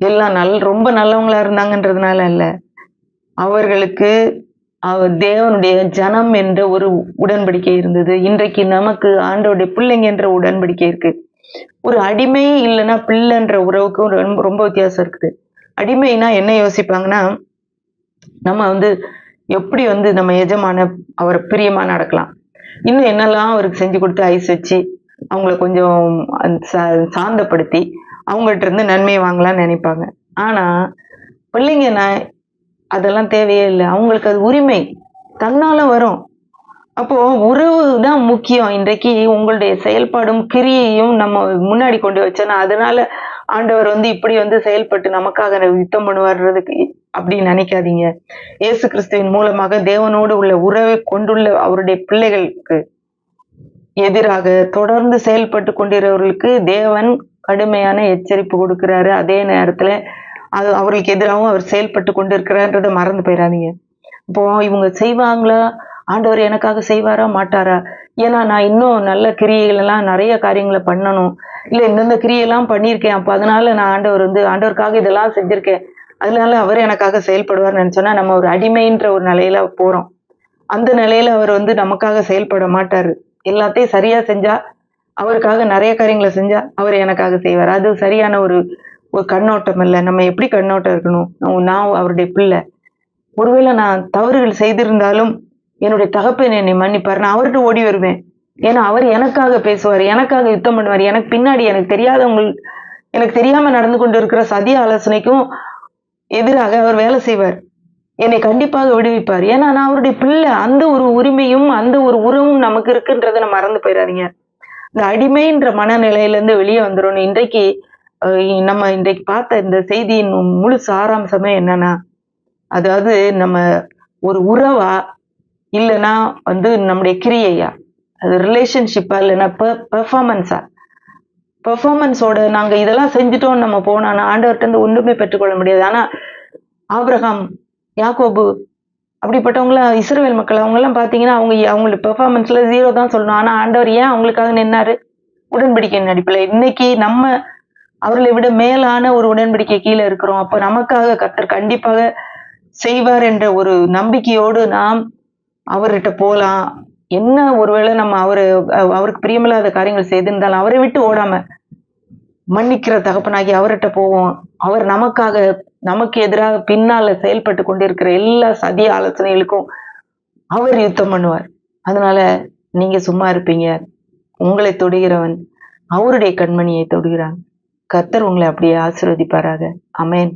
எல்லாம் ரொம்ப நல்லவங்களா இருந்தாங்கன்றதுனால அல்ல. அவர்களுக்கு தேவனுடைய ஜனம் என்ற ஒரு உடன்படிக்கை இருந்தது. இன்றைக்கு நமக்கு ஆண்டவருடைய பிள்ளைங்க என்ற உடன்படிக்கை இருக்கு. ஒரு அடிமை இல்லைன்னா பிள்ளைன்ற உறவுக்கும் ரொம்ப வித்தியாசம் இருக்குது. அடிமைனா என்ன யோசிப்பாங்கன்னா, நம்ம வந்து எப்படி வந்து நம்ம எஜமான அவரை பிரியமா நடக்கலாம், இன்னும் என்னெல்லாம் அவருக்கு செஞ்சு கொடுத்து ஐஸ் வச்சு அவங்கள கொஞ்சம் சாந்தப்படுத்தி அவங்கள்ட்ட இருந்து நன்மையை வாங்கலாம்னு நினைப்பாங்க. ஆனா பிள்ளைங்க அதெல்லாம் தேவையே இல்லை. அவங்களுக்கு அது உரிமை தன்னால வரும். அப்போ உறவு தான் முக்கியம். இன்றைக்கு உங்களுடைய செயல்பாடும் கிரியையும் நம்ம முன்னாடி கொண்டு வச்சோன்னா அதனால ஆண்டவர் வந்து இப்படி வந்து செயல்பட்டு நமக்காக யுத்தம் பண்ணுவார்றதுக்கு அப்படின்னு நினைக்காதீங்க. இயேசு கிறிஸ்துவின் மூலமாக தேவனோடு உள்ள உறவை கொண்டுள்ள அவருடைய பிள்ளைகளுக்கு எதிராக தொடர்ந்து செயல்பட்டு கொண்டிருக்கிறவர்களுக்கு தேவன் கடுமையான எச்சரிப்பு கொடுக்கிறாரு. அதே நேரத்துல அவர்களுக்கு எதிராகவும் அவர் செயல்பட்டு கொண்டிருக்கிறார்ன்றதை மறந்து போயிடாதீங்க. இப்போ இவங்க செய்வாங்களா, ஆண்டவர் எனக்காக செய்வாரா மாட்டாரா, ஏன்னா நான் இன்னும் நல்ல கிரியைகள் எல்லாம் நிறைய காரியங்களை பண்ணணும், இல்ல இந்தந்த கிரியெல்லாம் பண்ணியிருக்கேன், அப்ப அதனால நான் ஆண்டவருக்காக இதெல்லாம் செஞ்சிருக்கேன், அதனால அவர் எனக்காக செயல்படுவார்னு நினைச்சோன்னா நம்ம ஒரு அடிமைன்ற ஒரு நிலையில போறோம். அந்த நிலையில அவர் வந்து நமக்காக செயல்பட மாட்டாரு. எல்லாத்தையும் சரியா செஞ்சா, அவருக்காக நிறைய காரியங்களை செஞ்சா அவர் எனக்காக செய்வார். அது சரியான ஒரு கண்ணோட்டம் இல்லை. நம்ம எப்படி கண்ணோட்டம் இருக்கணும்? நான் அவருடைய பிள்ளை. ஒருவேளை நான் தவறுகள் செய்திருந்தாலும் என்னுடைய தகப்பன் என்னை மன்னிப்பார், நான் அவர்கிட்ட ஓடி வருவேன். ஏன்னா அவர் எனக்காக பேசுவார், எனக்காக யுத்தம் பண்ணுவார். எனக்கு பின்னாடி எனக்கு தெரியாம நடந்து கொண்டு இருக்கிற சதி ஆலோசனைக்கும் எதிராக அவர் வேலை செய்வார். என்னை கண்டிப்பாக விடுவிப்பார். ஏன்னா நான் அவருடைய பிள்ளை. அந்த ஒரு உரிமையும் அந்த ஒரு உறவும் நமக்கு இருக்குன்றதை நம்ம மறந்து போயிடாதீங்க. இந்த அடிமைன்ற மனநிலையில இருந்து வெளியே வந்துடும். நம்ம இன்றைக்கு பார்த்த இந்த செய்தியின் முழு சாராம்சமே என்னன்னா, அதாவது நம்ம ஒரு உறவா இல்லைன்னா வந்து நம்முடைய கிரியையா, அது ரிலேஷன்ஷிப்பா இல்லைன்னா பெர்ஃபார்மன்ஸோட நாங்க இதெல்லாம் செஞ்சுட்டோம் நம்ம போனோம்னா ஆண்டவர்கிட்ட இருந்து ஒன்றுமே பெற்றுக்கொள்ள முடியாது. ஆனா ஆபிரகாம், யாக்கோபு அப்படிப்பட்டவங்களாம், இஸ்ரவேல் மக்கள் அவங்கெல்லாம் பார்த்தீங்கன்னா அவங்களுக்கு பெர்ஃபார்மன்ஸ்ல 0 தான் சொல்லணும். ஆனா ஆண்டவர் ஏன் அவங்களுக்காக நின்னாரு? உடன்படிக்கையின் அடிப்படையில். இன்னைக்கு நம்ம அவர்களை விட மேலான ஒரு உடன்படிக்கை கீழே இருக்கிறோம். அப்ப நமக்காக கர்த்தர் கண்டிப்பாக செய்வார் என்ற ஒரு நம்பிக்கையோடு நாம் அவர்கிட்ட போலாம். என்ன ஒருவேளை நம்ம அவருக்கு பிரியமில்லாத காரியங்கள் செய்திருந்தாலும் அவரை விட்டு ஓடாம மன்னிக்கிற தகப்பனாகி அவர்கிட்ட போவோம். அவர் நமக்கு எதிராக பின்னால செயல்பட்டு கொண்டிருக்கிற எல்லா சதி ஆலோசனைகளுக்கும் அவர் யுத்தம் பண்ணுவார். அதனால நீங்க சும்மா இருப்பீங்க. உங்களை தொடுகிறவன் அவருடைய கண்மணியை தொடுகிறான். கர்த்தர் உங்களை அப்படியே ஆசீர்வதிப்பாராக. ஆமென்.